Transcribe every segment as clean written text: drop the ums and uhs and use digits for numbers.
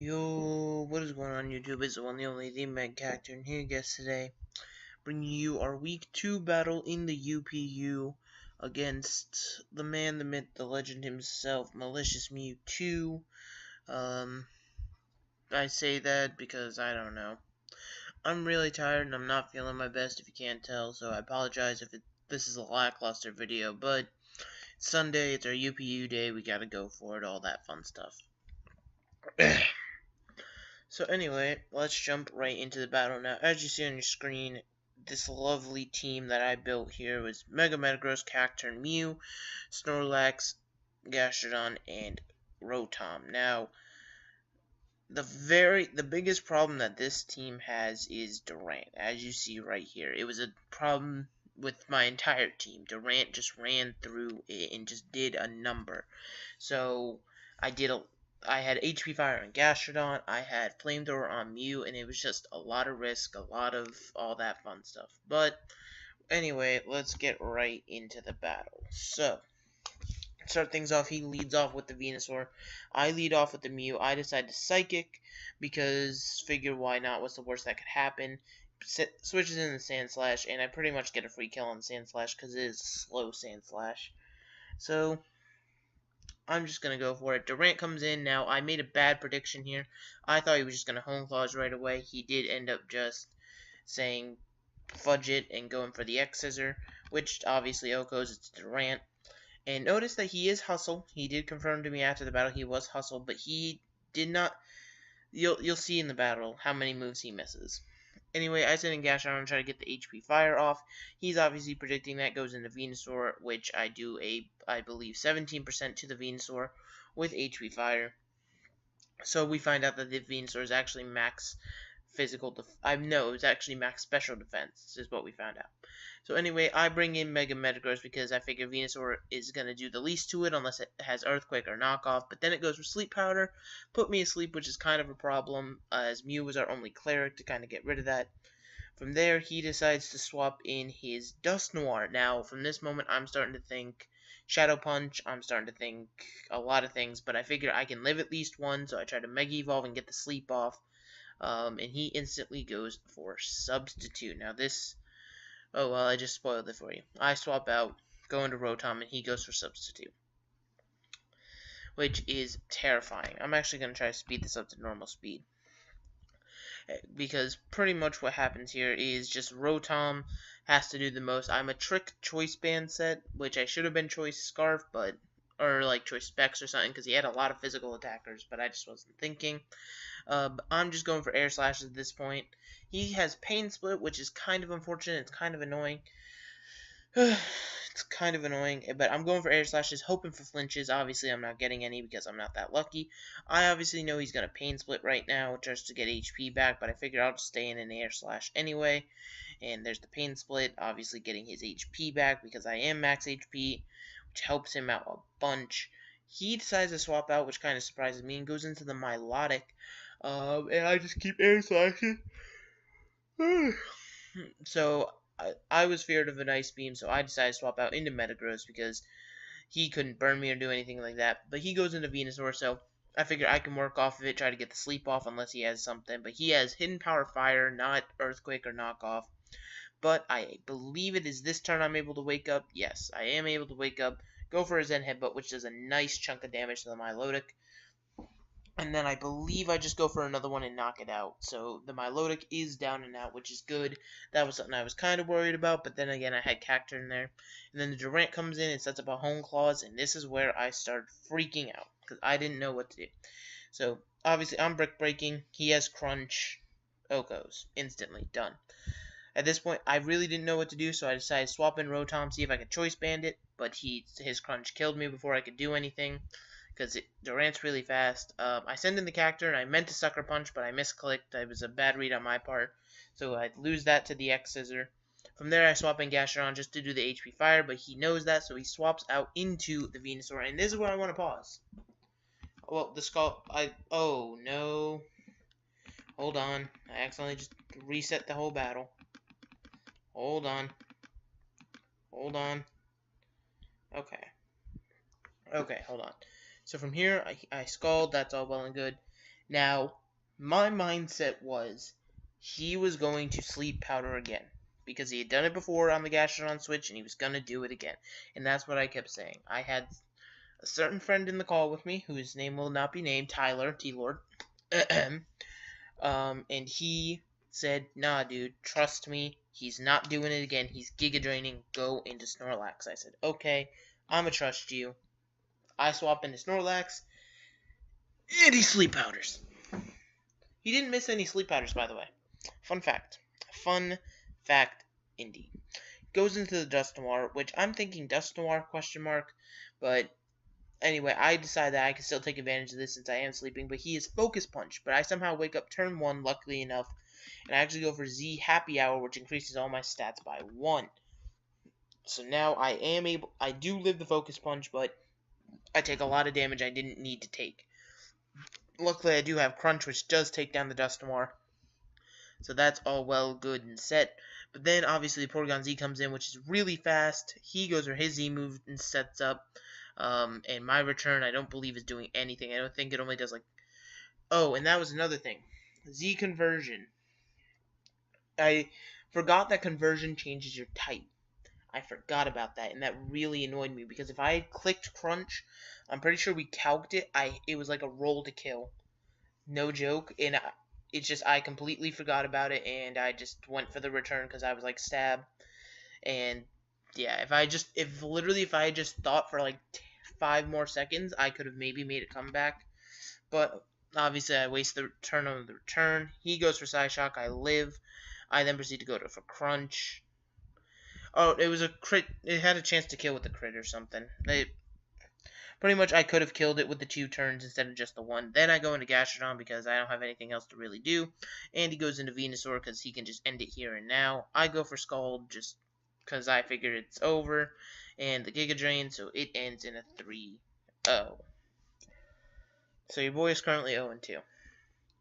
Yo, what is going on YouTube? It's the one, the only, the Meg Cactor, and here guys today, bringing you our week 2 battle in the UPU against the man, the myth, the legend himself, Malicious Mewtwo. I say that because I don't know. I'm really tired and I'm not feeling my best if you can't tell, so I apologize if this is a lackluster video, but it's Sunday, it's our UPU day, we gotta go for it, all that fun stuff. So anyway, let's jump right into the battle now. As you see on your screen, this lovely team that I built here was Mega Metagross, Cacturne, Mew, Snorlax, Gastrodon, and Rotom. Now, the biggest problem that this team has is Durant. As you see right here, it was a problem with my entire team. Durant just ran through it and just did a number. So I had HP Fire on Gastrodon, I had Flamethrower on Mew, and it was just a lot of risk, a lot of all that fun stuff. But anyway, let's get right into the battle. So, start things off, he leads off with the Venusaur. I lead off with the Mew. I decide to Psychic because figure why not, what's the worst that could happen. Switches in the Sandslash, and I pretty much get a free kill on Sandslash because it is slow Sandslash. So, I'm just going to go for it. Durant comes in. Now, I made a bad prediction here. I thought he was just going to Hone Claws right away. He did end up just saying fudge it and going for the X-Scissor, which obviously Oko's it's Durant. And notice that he is Hustle. He did confirm to me after the battle he was Hustle, but he did not... You'll see in the battle how many moves he misses. Anyway, I send in Gastrodon and try to get the HP Fire off. He's obviously predicting that goes into Venusaur, which I do I believe 17% to the Venusaur with HP Fire. So we find out that the Venusaur is actually max physical no, it's actually max special defense is what we found out. So anyway, I bring in Mega Metagross because I figure Venusaur is going to do the least to it unless it has Earthquake or Knockoff, but then it goes for Sleep Powder, put me asleep, which is kind of a problem, as Mew was our only cleric to kind of get rid of that. From there, he decides to swap in his Dusknoir. Now, from this moment, I'm starting to think Shadow Punch, I'm starting to think a lot of things, but I figure I can live at least one, so I try to Mega Evolve and get the sleep off. And he instantly goes for Substitute. Now this... Oh, well, I just spoiled it for you. I swap out, go into Rotom, and he goes for Substitute. Which is terrifying. I'm actually going to try to speed this up to normal speed. Because pretty much what happens here is just Rotom has to do the most. I'm a Trick Choice Band set, which I should have been Choice Scarf, but... Or like Choice Specs or something, because he had a lot of physical attackers, but I just wasn't thinking. I'm just going for Air Slash at this point. He has Pain Split, which is kind of unfortunate. It's kind of annoying. It's kind of annoying, but I'm going for Air Slashes, hoping for flinches. Obviously, I'm not getting any because I'm not that lucky. I obviously know he's going to Pain Split right now just to get HP back, but I figure I'll just stay in an Air Slash anyway. And there's the Pain Split, obviously getting his HP back because I am max HP, which helps him out a bunch. He decides to swap out, which kind of surprises me, and goes into the Milotic. And I just keep Air Slashing. So, I was feared of an Ice Beam, so I decided to swap out into Metagross because he couldn't burn me or do anything like that. But he goes into Venusaur, so I figure I can work off of it, try to get the sleep off unless he has something. But he has Hidden Power Fire, not Earthquake or Knockoff. But I believe it is this turn I'm able to wake up. Yes, I am able to wake up. Go for a Zen Headbutt, which does a nice chunk of damage to the Milotic. And then I believe I just go for another one and knock it out. So the Milotic is down and out, which is good. That was something I was kind of worried about, but then again I had Cacturne there. And then the Durant comes in and sets up a Hone Claws, and this is where I start freaking out, because I didn't know what to do. So obviously I'm Brick Breaking. He has Crunch. Oko's. Instantly. Done. At this point, I really didn't know what to do, so I decided to swap in Rotom, see if I could Choice Band it, but his Crunch killed me before I could do anything, because Durant's really fast. I send in the Cacturne, and I meant to Sucker Punch, but I misclicked. It was a bad read on my part, so I lose that to the X-Scissor. From there, I swap in Gastrodon just to do the HP Fire, but he knows that, so he swaps out into the Venusaur, and this is where I want to pause. Well, the Skull... Oh, no. Hold on. I accidentally just reset the whole battle. Hold on. Hold on. Okay. Okay, hold on. So from here, I Scald, that's all well and good. Now, my mindset was he was going to sleep powder again. Because he had done it before on the Gastrodon switch, and he was going to do it again. And that's what I kept saying. I had a certain friend in the call with me, whose name will not be named, Tyler, T-Lord. And he said, nah, dude, trust me, he's not doing it again. He's Giga Draining. Go into Snorlax. I said, okay, I'ma trust you. I swap into Snorlax, and he sleep powders. He didn't miss any sleep powders, by the way. Fun fact. Fun fact, indeed. Goes into the Dusknoir, which I'm thinking Dusknoir, ? But anyway, I decided that I can still take advantage of this since I am sleeping, but he is Focus Punch. But I somehow wake up turn 1, luckily enough, and I actually go for Z Happy Hour, which increases all my stats by 1. So now I do live the Focus Punch, but I take a lot of damage I didn't need to take. Luckily, I do have Crunch, which does take down the Dusknoir. So that's all well, good, and set. But then, obviously, Porygon Z comes in, which is really fast. He goes for his Z move and sets up. And my return, I don't believe, is doing anything. I don't think it only does, like... Oh, and that was another thing. Z conversion. I forgot that conversion changes your type. I forgot about that, and that really annoyed me, because if I had clicked Crunch, I'm pretty sure we calced it. It was like a roll to kill. No joke. And it's just, I completely forgot about it, and I just went for the return, because I was like, stab. And, yeah, if I had just thought for like 5 more seconds, I could have maybe made a comeback. But, obviously, I waste the turn on the return. He goes for Psyshock. I live. I then proceed to go for Crunch. Oh, it was a crit. It had a chance to kill with the crit or something. Pretty much, I could have killed it with the 2 turns instead of just the 1. Then I go into Gastrodon because I don't have anything else to really do. And he goes into Venusaur because he can just end it here and now. I go for Scald just because I figured it's over. And the Giga Drain, so it ends in a 3-0. So your boy is currently 0-2.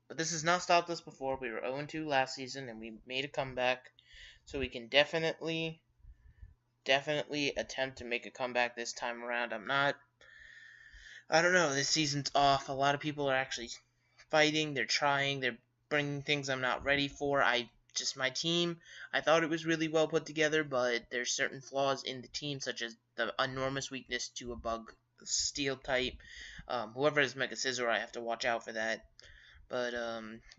But this has not stopped us before. We were 0-2 last season, and we made a comeback. So we can definitely attempt to make a comeback this time around. I don't know, this season's off. A lot of people are actually fighting. They're trying. They're bringing things I'm not ready for. My team, I thought it was really well put together, but there's certain flaws in the team, such as the enormous weakness to a bug steel type. Whoever has Mega Scizor, I have to watch out for that. But,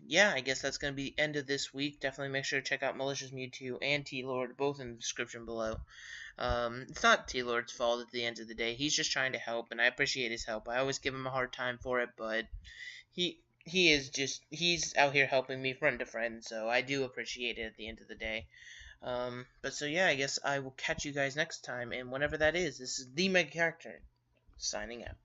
yeah, I guess that's going to be the end of this week. Definitely make sure to check out Malicious Mewtwo and T-Lord, both in the description below. It's not T-Lord's fault at the end of the day. He's just trying to help, and I appreciate his help. I always give him a hard time for it, but he's out here helping me friend to friend, so I do appreciate it at the end of the day. But so yeah, I guess I will catch you guys next time, and whenever that is, this is the Mega Character, signing out.